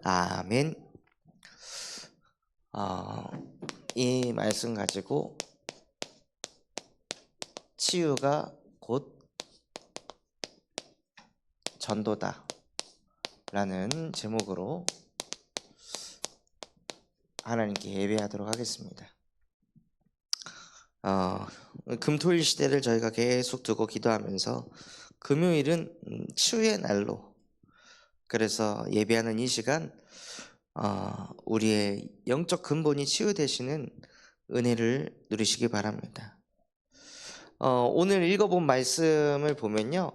아멘. 이 말씀 가지고 치유가 곧 전도다 라는 제목으로 하나님께 예배하도록 하겠습니다. 금토일 시대를 저희가 계속 두고 기도하면서 금요일은 치유의 날로, 그래서 예배하는 이 시간 우리의 영적 근본이 치유되시는 은혜를 누리시기 바랍니다. 오늘 읽어본 말씀을 보면요,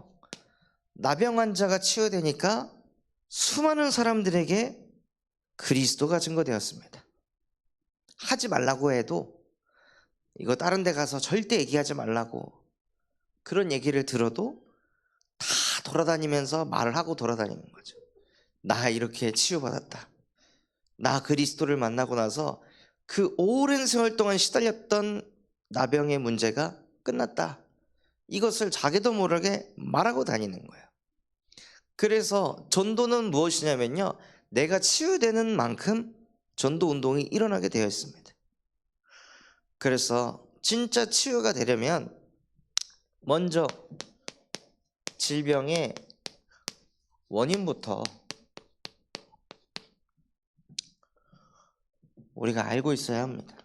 나병 환자가 치유되니까 수많은 사람들에게 그리스도가 증거되었습니다. 하지 말라고 해도, 이거 다른 데 가서 절대 얘기하지 말라고, 그런 얘기를 들어도 다 돌아다니면서 말을 하고 돌아다니는 거죠. 나 이렇게 치유받았다, 나 그리스도를 만나고 나서 그 오랜 세월 동안 시달렸던 나병의 문제가 끝났다, 이것을 자기도 모르게 말하고 다니는 거예요. 그래서 전도는 무엇이냐면요, 내가 치유되는 만큼 전도 운동이 일어나게 되어 있습니다. 그래서 진짜 치유가 되려면 먼저 질병의 원인부터 우리가 알고 있어야 합니다.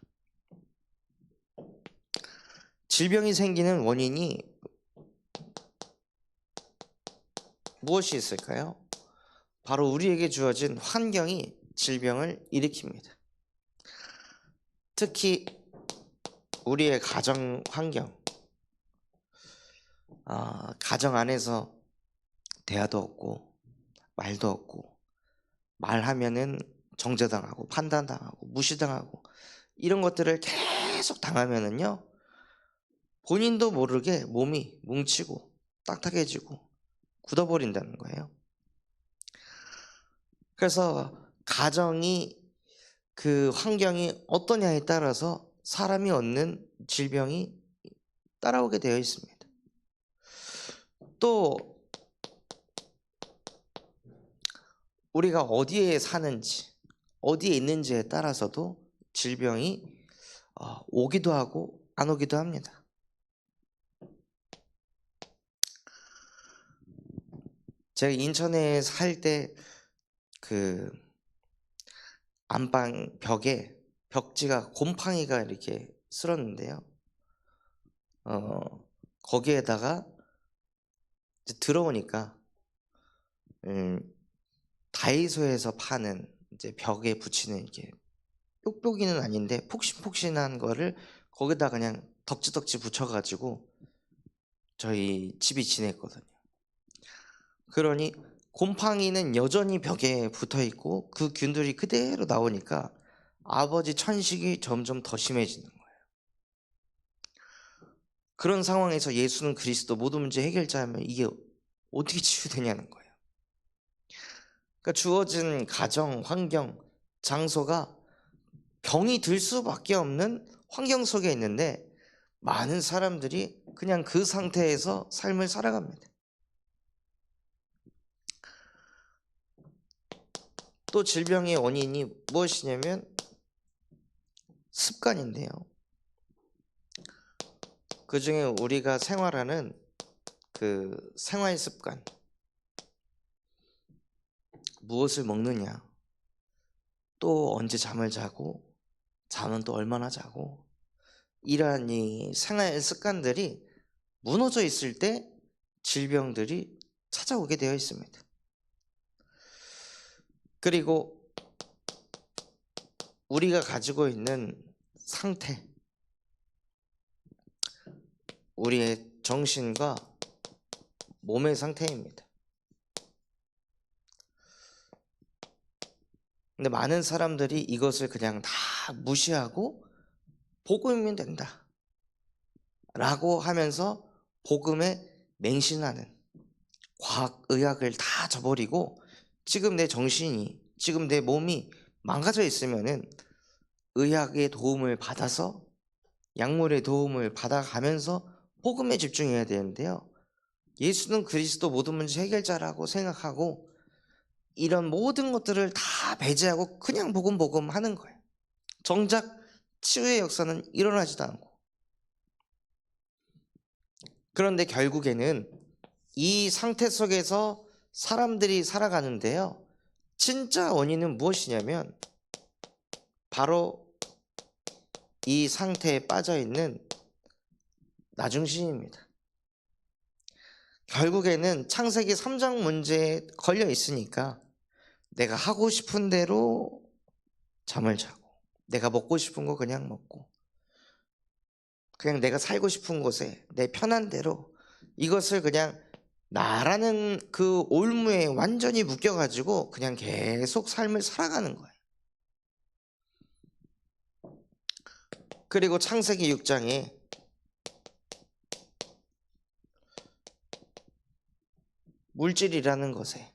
질병이 생기는 원인이 무엇이 있을까요? 바로 우리에게 주어진 환경이 질병을 일으킵니다. 특히 우리의 가정 환경, 가정 안에서 대화도 없고 말도 없고, 말하면은 정죄당하고 판단당하고 무시당하고, 이런 것들을 계속 당하면은요, 본인도 모르게 몸이 뭉치고 딱딱해지고 굳어버린다는 거예요. 그래서 가정이, 그 환경이 어떠냐에 따라서 사람이 얻는 질병이 따라오게 되어 있습니다. 또 우리가 어디에 사는지, 어디에 있는지에 따라서도 질병이 오기도 하고 안 오기도 합니다. 제가 인천에 살 때 그 안방 벽에 벽지가 곰팡이가 이렇게 쓸었는데요, 거기에다가 이제 들어오니까 다이소에서 파는 이제 벽에 붙이는 이렇게 뾱뾱이는 아닌데 폭신폭신한 거를 거기다 그냥 덕지덕지 붙여가지고 저희 집이 지냈거든요. 그러니 곰팡이는 여전히 벽에 붙어있고 그 균들이 그대로 나오니까 아버지 천식이 점점 더 심해지는 거예요. 그런 상황에서 예수는 그리스도 모든 문제 해결자면 이게 어떻게 치유되냐는 거예요. 그러니까 주어진 가정, 환경, 장소가 병이 들 수밖에 없는 환경 속에 있는데, 많은 사람들이 그냥 그 상태에서 삶을 살아갑니다. 또 질병의 원인이 무엇이냐면 습관인데요, 그 중에 우리가 생활하는 그 생활 습관, 무엇을 먹느냐, 또 언제 잠을 자고, 잠은 또 얼마나 자고, 이러한 이 생활 습관들이 무너져 있을 때 질병들이 찾아오게 되어 있습니다. 그리고 우리가 가지고 있는 상태, 우리의 정신과 몸의 상태입니다. 근데 많은 사람들이 이것을 그냥 다 무시하고 복음이면 된다 라고 하면서 복음에 맹신하는, 과학의학을 다 저버리고, 지금 내 정신이, 지금 내 몸이 망가져 있으면은 의학의 도움을 받아서, 약물의 도움을 받아가면서 복음에 집중해야 되는데요, 예수는 그리스도 모든 문제 해결자라고 생각하고 이런 모든 것들을 다 배제하고 그냥 보금보금 하는 거예요. 정작 치유의 역사는 일어나지도 않고. 그런데 결국에는 이 상태 속에서 사람들이 살아가는데요, 진짜 원인은 무엇이냐면 바로 이 상태에 빠져 있는 나중심입니다. 결국에는 창세기 3장 문제에 걸려 있으니까 내가 하고 싶은 대로 잠을 자고, 내가 먹고 싶은 거 그냥 먹고, 그냥 내가 살고 싶은 곳에 내 편한 대로, 이것을 그냥 나라는 그 올무에 완전히 묶여가지고 그냥 계속 삶을 살아가는 거예요. 그리고 창세기 6장에 물질이라는 것에,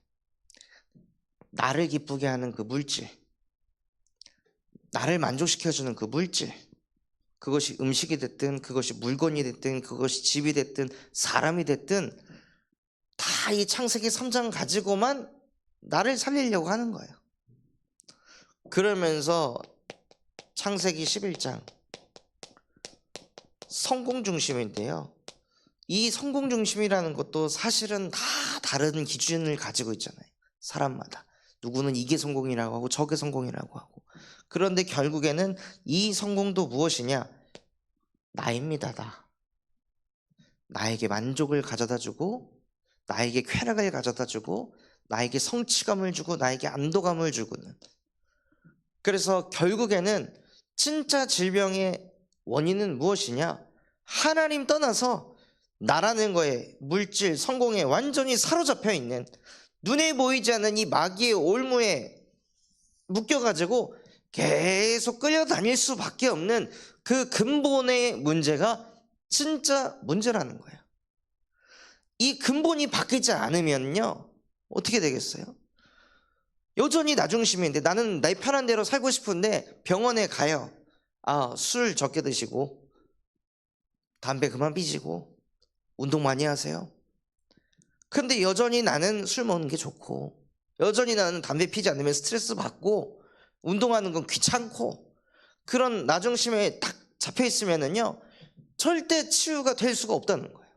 나를 기쁘게 하는 그 물질, 나를 만족시켜주는 그 물질, 그것이 음식이 됐든 그것이 물건이 됐든 그것이 집이 됐든 사람이 됐든 다 이 창세기 3장 가지고만 나를 살리려고 하는 거예요. 그러면서 창세기 11장 성공 중심인데요, 이 성공 중심이라는 것도 사실은 다 다른 기준을 가지고 있잖아요. 사람마다 누구는 이게 성공이라고 하고 저게 성공이라고 하고. 그런데 결국에는 이 성공도 무엇이냐? 나입니다. 나에게 만족을 가져다 주고, 나에게 쾌락을 가져다 주고, 나에게 성취감을 주고, 나에게 안도감을 주고는. 그래서 결국에는 진짜 질병의 원인은 무엇이냐? 하나님 떠나서 나라는 거에, 물질, 성공에 완전히 사로잡혀 있는, 눈에 보이지 않는 이 마귀의 올무에 묶여가지고 계속 끌려다닐 수밖에 없는 그 근본의 문제가 진짜 문제라는 거예요. 이 근본이 바뀌지 않으면요, 어떻게 되겠어요? 여전히 나 중심인데, 나는 내 편한 대로 살고 싶은데 병원에 가요. 술 적게 드시고 담배 그만 피시고 운동 많이 하세요. 근데 여전히 나는 술 먹는 게 좋고, 여전히 나는 담배 피지 않으면 스트레스 받고, 운동하는 건 귀찮고, 그런 나 중심에 딱 잡혀 있으면은요, 절대 치유가 될 수가 없다는 거예요.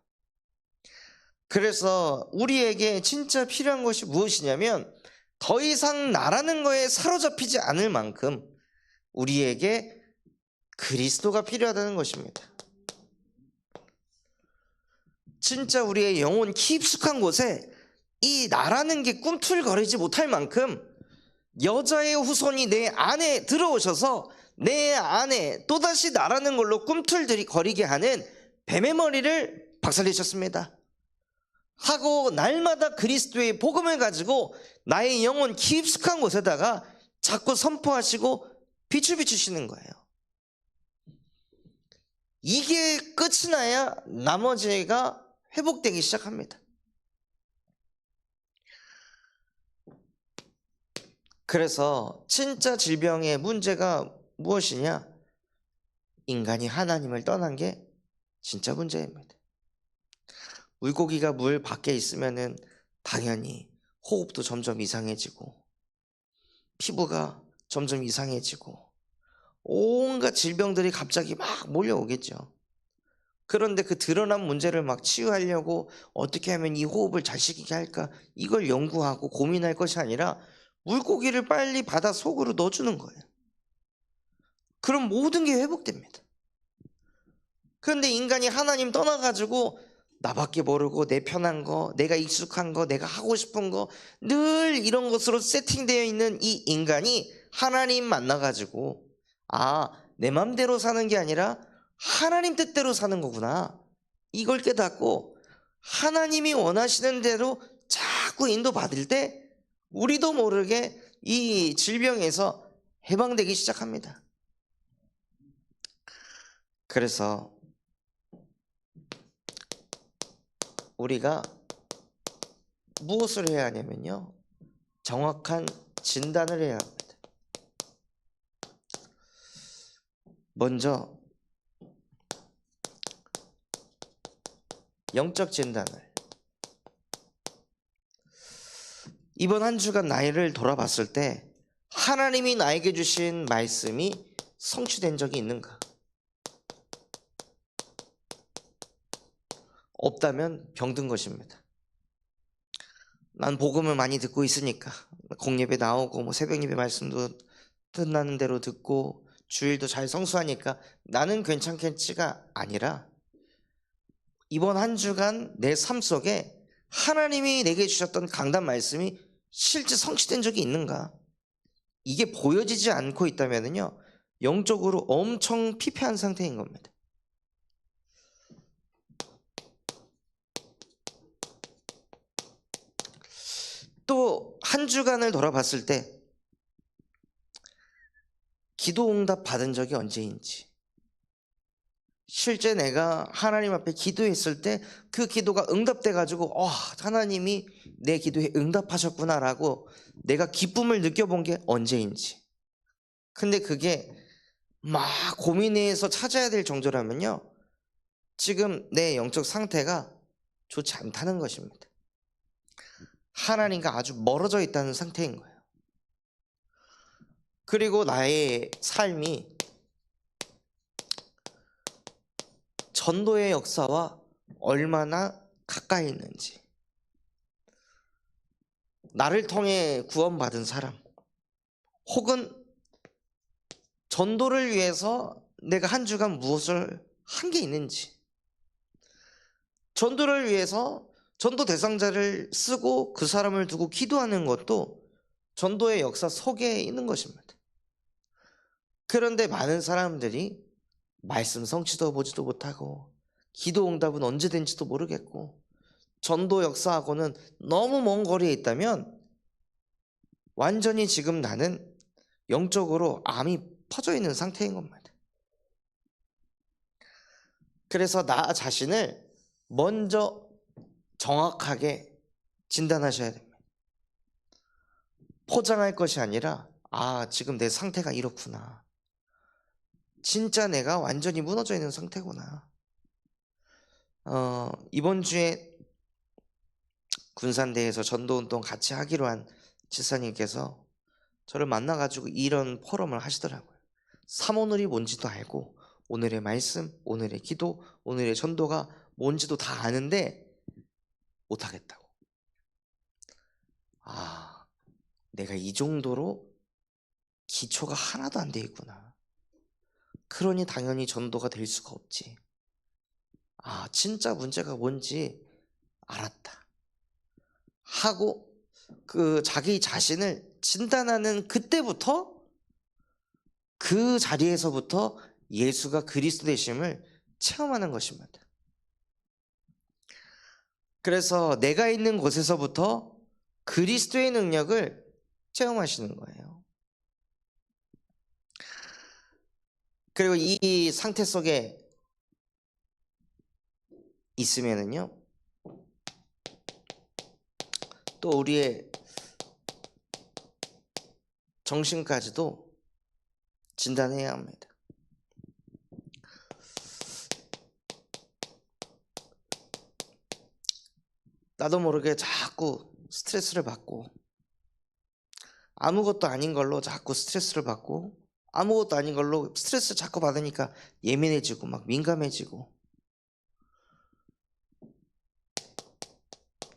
그래서 우리에게 진짜 필요한 것이 무엇이냐면, 더 이상 나라는 거에 사로잡히지 않을 만큼 우리에게 그리스도가 필요하다는 것입니다. 진짜 우리의 영혼 깊숙한 곳에 이 나라는 게 꿈틀거리지 못할 만큼 여자의 후손이 내 안에 들어오셔서 내 안에 또다시 나라는 걸로 꿈틀거리게 하는 뱀의 머리를 박살내셨습니다. 하고 날마다 그리스도의 복음을 가지고 나의 영혼 깊숙한 곳에다가 자꾸 선포하시고 빛을 비추시는 거예요. 이게 끝이 나야 나머지가 회복되기 시작합니다. 그래서 진짜 질병의 문제가 무엇이냐? 인간이 하나님을 떠난 게 진짜 문제입니다. 물고기가 물 밖에 있으면은 당연히 호흡도 점점 이상해지고, 피부가 점점 이상해지고, 온갖 질병들이 갑자기 막 몰려오겠죠. 그런데 그 드러난 문제를 막 치유하려고 어떻게 하면 이 호흡을 잘 시키게 할까, 이걸 연구하고 고민할 것이 아니라 물고기를 빨리 바다 속으로 넣어주는 거예요. 그럼 모든 게 회복됩니다. 그런데 인간이 하나님 떠나가지고 나밖에 모르고 내 편한 거, 내가 익숙한 거, 내가 하고 싶은 거, 늘 이런 것으로 세팅되어 있는 이 인간이 하나님 만나가지고 내 맘대로 사는 게 아니라 하나님 뜻대로 사는 거구나, 이걸 깨닫고 하나님이 원하시는 대로 자꾸 인도받을 때 우리도 모르게 이 질병에서 해방되기 시작합니다. 그래서 우리가 무엇을 해야 하냐면요, 정확한 진단을 해야 합니다. 먼저 영적 진단을, 이번 한 주간 나를 돌아봤을 때 하나님이 나에게 주신 말씀이 성취된 적이 있는가? 없다면 병든 것입니다. 난 복음을 많이 듣고 있으니까 공예배 나오고 뭐 새벽 예배 말씀도 틈나는 대로 듣고 주일도 잘 성수하니까 나는 괜찮겠지가 아니라 이번 한 주간 내 삶 속에 하나님이 내게 주셨던 강단 말씀이 실제 성취된 적이 있는가? 이게 보여지지 않고 있다면요, 영적으로 엄청 피폐한 상태인 겁니다. 또 한 주간을 돌아봤을 때 기도 응답 받은 적이 언제인지, 실제 내가 하나님 앞에 기도했을 때 그 기도가 응답돼 가지고 하나님이 내 기도에 응답하셨구나라고 내가 기쁨을 느껴본 게 언제인지. 근데 그게 막 고민해서 찾아야 될 정도라면요, 지금 내 영적 상태가 좋지 않다는 것입니다. 하나님과 아주 멀어져 있다는 상태인 거예요. 그리고 나의 삶이 전도의 역사와 얼마나 가까이 있는지, 나를 통해 구원받은 사람, 혹은 전도를 위해서 내가 한 주간 무엇을 한 게 있는지, 전도를 위해서 전도 대상자를 쓰고 그 사람을 두고 기도하는 것도 전도의 역사 속에 있는 것입니다. 그런데 많은 사람들이 말씀 성취도 보지도 못하고 기도 응답은 언제 된지도 모르겠고 전도 역사하고는 너무 먼 거리에 있다면 완전히 지금 나는 영적으로 암이 퍼져 있는 상태인 겁니다. 그래서 나 자신을 먼저 정확하게 진단하셔야 됩니다. 포장할 것이 아니라 지금 내 상태가 이렇구나, 진짜 내가 완전히 무너져 있는 상태구나. 이번 주에 군산대에서 전도운동 같이 하기로 한 지사님께서 저를 만나가지고 이런 포럼을 하시더라고요. 삼오늘이 뭔지도 알고 오늘의 말씀, 오늘의 기도, 오늘의 전도가 뭔지도 다 아는데 못하겠다고. 내가 이 정도로 기초가 하나도 안 돼 있구나. 그러니 당연히 전도가 될 수가 없지. 진짜 문제가 뭔지 알았다 하고 그 자기 자신을 진단하는 그때부터, 그 자리에서부터 예수가 그리스도 되심을 체험하는 것입니다. 그래서 내가 있는 곳에서부터 그리스도의 능력을 체험하시는 거예요. 그리고 이 상태 속에 있으면은요, 또 우리의 정신까지도 진단해야 합니다. 나도 모르게 자꾸 스트레스를 받고, 아무것도 아닌 걸로 자꾸 스트레스를 받고, 아무것도 아닌 걸로 스트레스 자꾸 받으니까 예민해지고 막 민감해지고,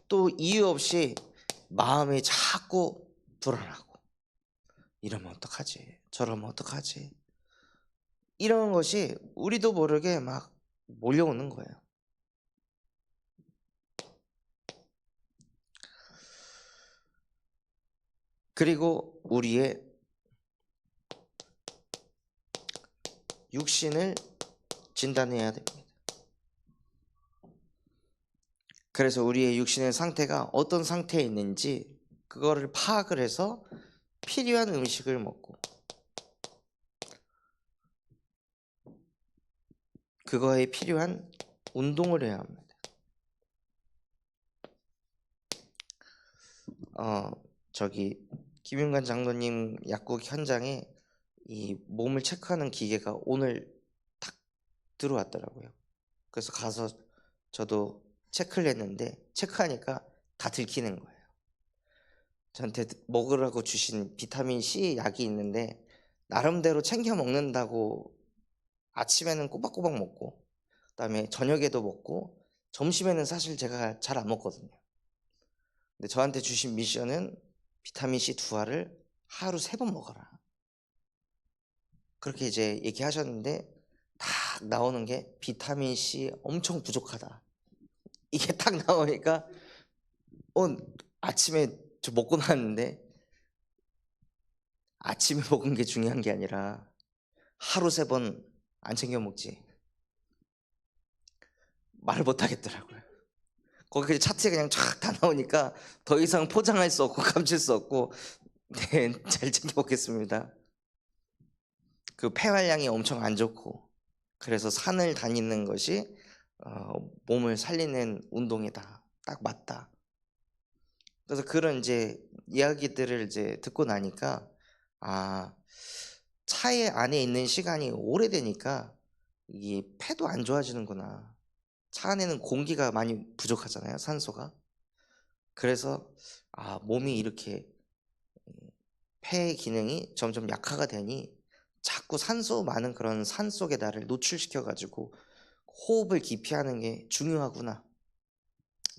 또 이유 없이 마음이 자꾸 불안하고, 이러면 어떡하지, 저러면 어떡하지, 이런 것이 우리도 모르게 막 몰려오는 거예요. 그리고 우리의 육신을 진단해야 됩니다. 그래서 우리의 육신의 상태가 어떤 상태에 있는지 그거를 파악을 해서 필요한 음식을 먹고, 그거에 필요한 운동을 해야 합니다. 저기 김윤관 장로님 약국 현장에 이 몸을 체크하는 기계가 오늘 딱 들어왔더라고요. 그래서 가서 저도 체크를 했는데 체크하니까 다 들키는 거예요. 저한테 먹으라고 주신 비타민 C 약이 있는데 나름대로 챙겨 먹는다고 아침에는 꼬박꼬박 먹고 그다음에 저녁에도 먹고 점심에는 사실 제가 잘 안 먹거든요. 근데 저한테 주신 미션은 비타민 C 2알을 하루 3번 먹어라. 그렇게 이제 얘기하셨는데 딱 나오는 게 비타민 C 엄청 부족하다. 이게 딱 나오니까 아침에 저 먹고 나왔는데 아침에 먹은 게 중요한 게 아니라 하루 3번 안 챙겨 먹지. 말을 못 하겠더라고요. 거기 차트에 그냥 쫙 다 나오니까 더 이상 포장할 수 없고 감출 수 없고 네, 잘 챙겨 먹겠습니다. 그 폐활량이 엄청 안 좋고 그래서 산을 다니는 것이 몸을 살리는 운동이다. 딱 맞다. 그래서 그런 이제 이야기들을 이제 듣고 나니까 차에 안에 있는 시간이 오래되니까 이 폐도 안 좋아지는구나. 차 안에는 공기가 많이 부족하잖아요, 산소가. 그래서 몸이 이렇게 폐 기능이 점점 약화가 되니 자꾸 산소 많은 그런 산 속에 나를 노출시켜 가지고 호흡을 깊이 하는 게 중요하구나.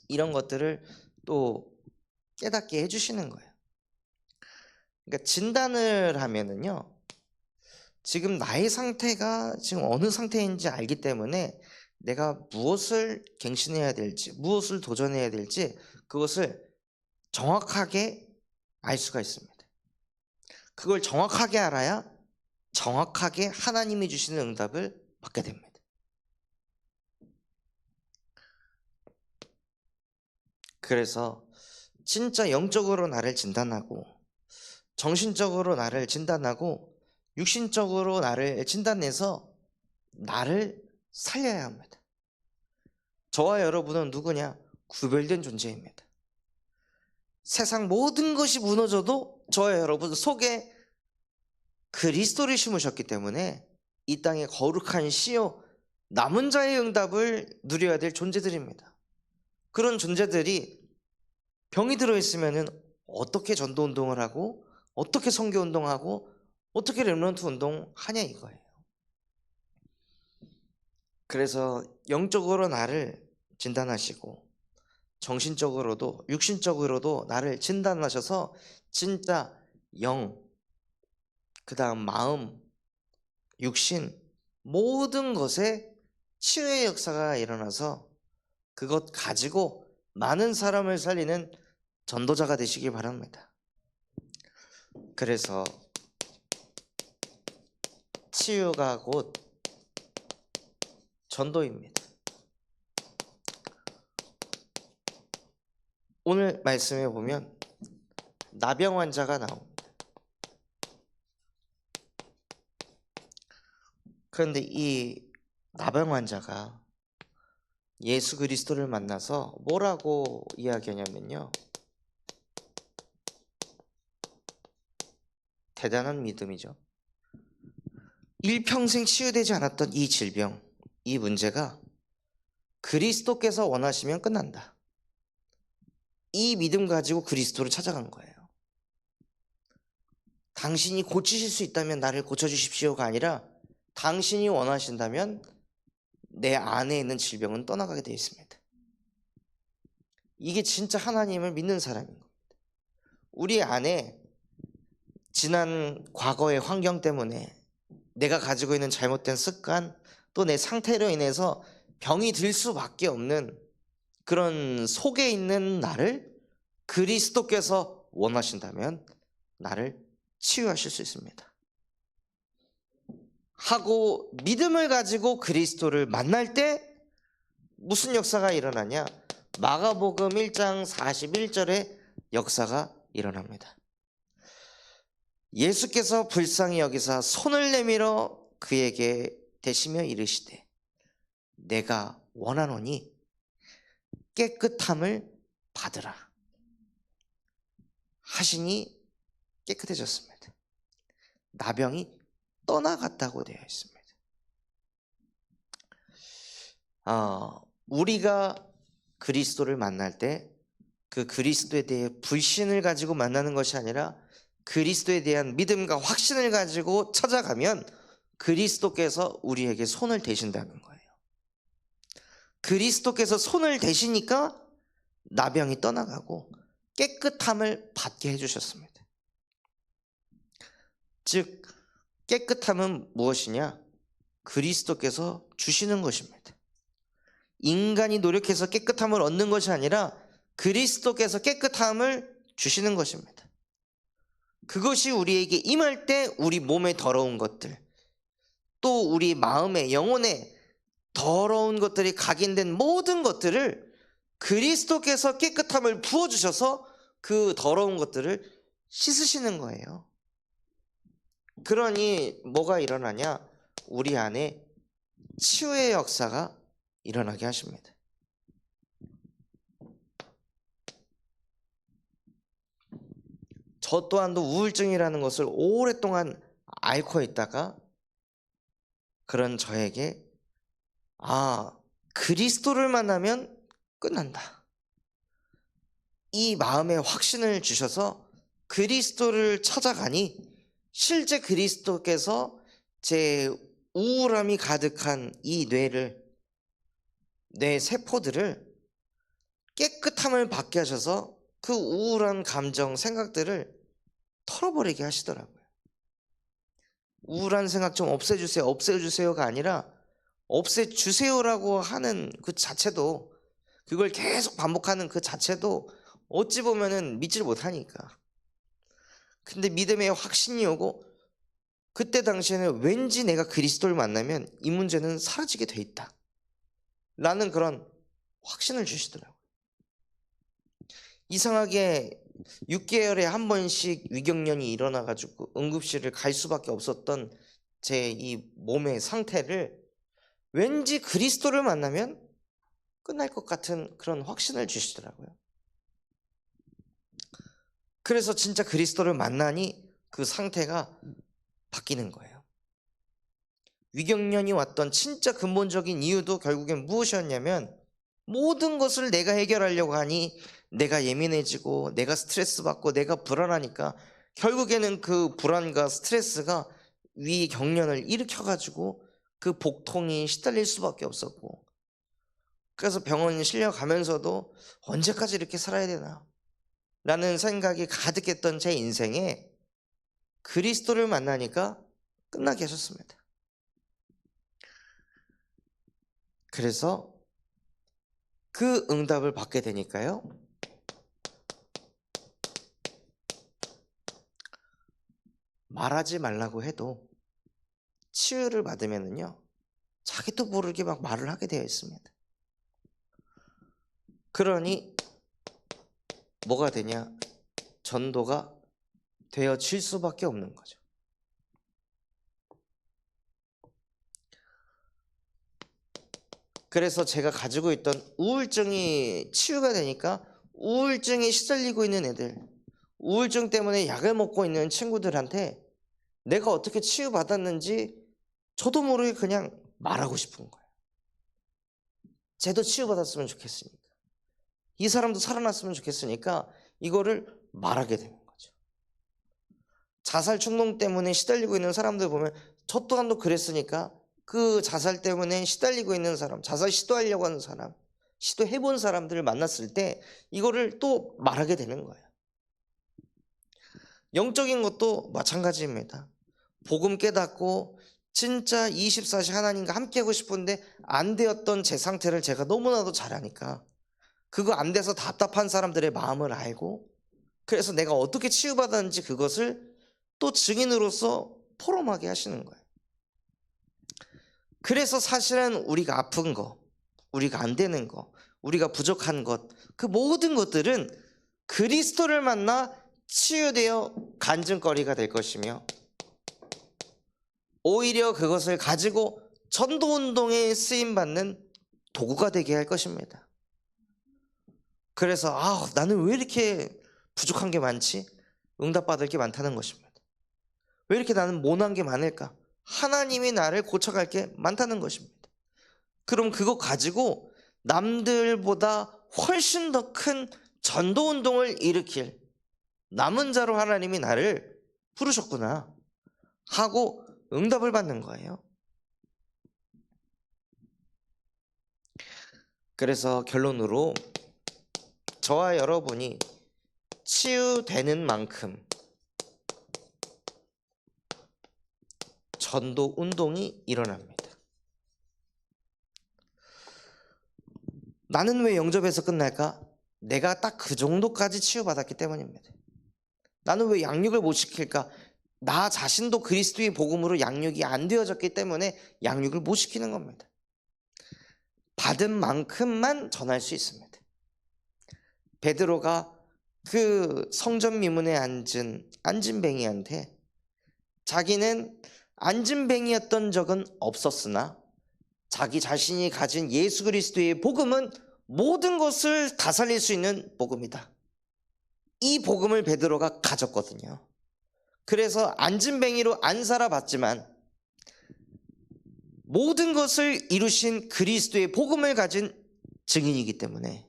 이런 것들을 또 깨닫게 해주시는 거예요. 그러니까 진단을 하면은요, 지금 나의 상태가 지금 어느 상태인지 알기 때문에 내가 무엇을 갱신해야 될지, 무엇을 도전해야 될지 그것을 정확하게 알 수가 있습니다. 그걸 정확하게 알아야 정확하게 하나님이 주시는 응답을 받게 됩니다. 그래서 진짜 영적으로 나를 진단하고 정신적으로 나를 진단하고 육신적으로 나를 진단해서 나를 살려야 합니다. 저와 여러분은 누구냐? 구별된 존재입니다. 세상 모든 것이 무너져도 저와 여러분 속에 그리스도를 심으셨기 때문에 이 땅의 거룩한 씨요 남은 자의 응답을 누려야 될 존재들입니다. 그런 존재들이 병이 들어있으면 어떻게 전도운동을 하고 어떻게 선교운동하고 어떻게 렘넌트 운동하냐 이거예요. 그래서 영적으로 나를 진단하시고 정신적으로도 육신적으로도 나를 진단하셔서 진짜 영, 그 다음 마음, 육신 모든 것에 치유의 역사가 일어나서 그것 가지고 많은 사람을 살리는 전도자가 되시길 바랍니다. 그래서 치유가 곧 전도입니다. 오늘 말씀에 보면 나병 환자가 나옵니다. 그런데 이 나병 환자가 예수 그리스도를 만나서 뭐라고 이야기하냐면요, 대단한 믿음이죠. 일평생 치유되지 않았던 이 질병, 이 문제가 그리스도께서 원하시면 끝난다. 이 믿음 가지고 그리스도를 찾아간 거예요. 당신이 고치실 수 있다면 나를 고쳐주십시오가 아니라 당신이 원하신다면 내 안에 있는 질병은 떠나가게 되어 있습니다. 이게 진짜 하나님을 믿는 사람인 겁니다. 우리 안에 지난 과거의 환경 때문에 내가 가지고 있는 잘못된 습관 또 내 상태로 인해서 병이 들 수밖에 없는 그런 속에 있는 나를 그리스도께서 원하신다면 나를 치유하실 수 있습니다. 하고 믿음을 가지고 그리스도를 만날 때 무슨 역사가 일어나냐? 마가복음 1장 41절에 역사가 일어납니다. 예수께서 불쌍히 여기사 손을 내밀어 그에게 대시며 이르시되 내가 원하노니 깨끗함을 받으라 하시니 깨끗해졌습니다. 나병이 떠나갔다고 되어 있습니다. 우리가 그리스도를 만날 때 그 그리스도에 대해 불신을 가지고 만나는 것이 아니라 그리스도에 대한 믿음과 확신을 가지고 찾아가면 그리스도께서 우리에게 손을 대신다는 거예요. 그리스도께서 손을 대시니까 나병이 떠나가고 깨끗함을 받게 해주셨습니다. 즉 깨끗함은 무엇이냐? 그리스도께서 주시는 것입니다. 인간이 노력해서 깨끗함을 얻는 것이 아니라 그리스도께서 깨끗함을 주시는 것입니다. 그것이 우리에게 임할 때 우리 몸에 더러운 것들, 또 우리 마음에 영혼에 더러운 것들이 각인된 모든 것들을 그리스도께서 깨끗함을 부어주셔서 그 더러운 것들을 씻으시는 거예요. 그러니 뭐가 일어나냐? 우리 안에 치유의 역사가 일어나게 하십니다. 저 또한도 우울증이라는 것을 오랫동안 앓고 있다가 그런 저에게 그리스도를 만나면 끝난다, 이 마음의 확신을 주셔서 그리스도를 찾아가니 실제 그리스도께서 제 우울함이 가득한 이 뇌 세포들을 깨끗함을 받게 하셔서 그 우울한 감정, 생각들을 털어버리게 하시더라고요. 우울한 생각 좀 없애주세요, 없애주세요가 아니라 없애주세요라고 하는 그 자체도, 그걸 계속 반복하는 그 자체도 어찌 보면은 믿지를 못하니까. 근데 믿음의 확신이 오고 그때 당시에는 왠지 내가 그리스도를 만나면 이 문제는 사라지게 돼 있다 라는 그런 확신을 주시더라고요. 이상하게 6개월에 한 번씩 위경련이 일어나가지고 응급실을 갈 수밖에 없었던 제 이 몸의 상태를 왠지 그리스도를 만나면 끝날 것 같은 그런 확신을 주시더라고요. 그래서 진짜 그리스도를 만나니 그 상태가 바뀌는 거예요. 위경련이 왔던 진짜 근본적인 이유도 결국엔 무엇이었냐면, 모든 것을 내가 해결하려고 하니 내가 예민해지고 내가 스트레스 받고 내가 불안하니까 결국에는 그 불안과 스트레스가 위경련을 일으켜가지고 그 복통이 시달릴 수밖에 없었고, 그래서 병원 실려가면서도 언제까지 이렇게 살아야 되나 라는 생각이 가득했던 제 인생에 그리스도를 만나니까 끝나게 하셨습니다. 그래서 그 응답을 받게 되니까요, 말하지 말라고 해도 치유를 받으면은요 자기도 모르게 막 말을 하게 되어 있습니다. 그러니 뭐가 되냐? 전도가 되어질 수밖에 없는 거죠. 그래서 제가 가지고 있던 우울증이 치유가 되니까 우울증에 시달리고 있는 애들, 우울증 때문에 약을 먹고 있는 친구들한테 내가 어떻게 치유받았는지 저도 모르게 그냥 말하고 싶은 거예요. 쟤도 치유받았으면 좋겠으니까, 이 사람도 살아났으면 좋겠으니까 이거를 말하게 되는 거죠. 자살 충동 때문에 시달리고 있는 사람들 보면 저 또한도 그랬으니까 그 자살 때문에 시달리고 있는 사람, 자살 시도하려고 하는 사람, 시도해본 사람들을 만났을 때 이거를 또 말하게 되는 거예요. 영적인 것도 마찬가지입니다. 복음 깨닫고 진짜 24시 하나님과 함께하고 싶은데 안 되었던 제 상태를 제가 너무나도 잘 아니까 그거 안 돼서 답답한 사람들의 마음을 알고, 그래서 내가 어떻게 치유받았는지 그것을 또 증인으로서 포럼하게 하시는 거예요. 그래서 사실은 우리가 아픈 거, 우리가 안 되는 거, 우리가 부족한 것, 그 모든 것들은 그리스도를 만나 치유되어 간증거리가 될 것이며, 오히려 그것을 가지고 전도운동에 쓰임받는 도구가 되게 할 것입니다. 그래서 나는 왜 이렇게 부족한 게 많지? 응답받을 게 많다는 것입니다. 왜 이렇게 나는 모난 게 많을까? 하나님이 나를 고쳐갈 게 많다는 것입니다. 그럼 그거 가지고 남들보다 훨씬 더 큰 전도 운동을 일으킬 남은 자로 하나님이 나를 부르셨구나 하고 응답을 받는 거예요. 그래서 결론으로 저와 여러분이 치유되는 만큼 전도 운동이 일어납니다. 나는 왜 영접에서 끝날까? 내가 딱 그 정도까지 치유받았기 때문입니다. 나는 왜 양육을 못 시킬까? 나 자신도 그리스도의 복음으로 양육이 안 되어졌기 때문에 양육을 못 시키는 겁니다. 받은 만큼만 전할 수 있습니다. 베드로가 그 성전 미문에 앉은 안진뱅이한테 자기는 안진뱅이였던 적은 없었으나 자기 자신이 가진 예수 그리스도의 복음은 모든 것을 다 살릴 수 있는 복음이다. 이 복음을 베드로가 가졌거든요. 그래서 안진뱅이로 안 살아봤지만 모든 것을 이루신 그리스도의 복음을 가진 증인이기 때문에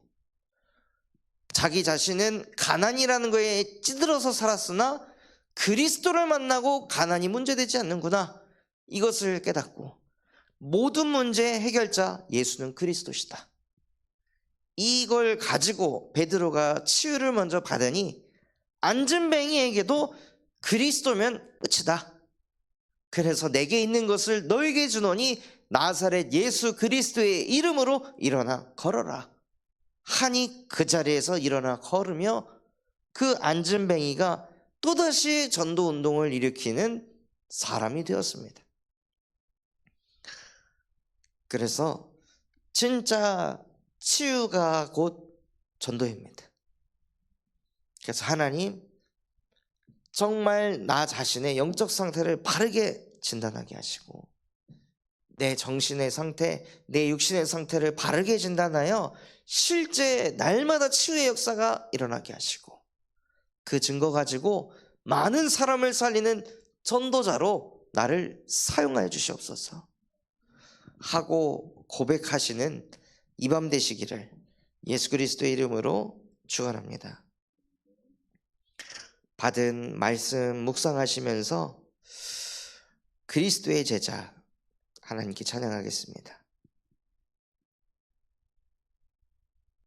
자기 자신은 가난이라는 거에 찌들어서 살았으나 그리스도를 만나고 가난이 문제되지 않는구나, 이것을 깨닫고 모든 문제의 해결자 예수는 그리스도시다. 이걸 가지고 베드로가 치유를 먼저 받으니 안진뱅이에게도 그리스도면 끝이다. 그래서 내게 있는 것을 너에게 주노니 나사렛 예수 그리스도의 이름으로 일어나 걸어라 하니 그 자리에서 일어나 걸으며 그 안진뱅이가 또다시 전도 운동을 일으키는 사람이 되었습니다. 그래서 진짜 치유가 곧 전도입니다. 그래서 하나님, 정말 나 자신의 영적 상태를 바르게 진단하게 하시고 내 정신의 상태, 내 육신의 상태를 바르게 진단하여 실제 날마다 치유의 역사가 일어나게 하시고 그 증거 가지고 많은 사람을 살리는 전도자로 나를 사용하여 주시옵소서 하고 고백하시는 이 밤 되시기를 예수 그리스도의 이름으로 축원합니다. 받은 말씀 묵상하시면서 그리스도의 제자 하나님께 찬양하겠습니다.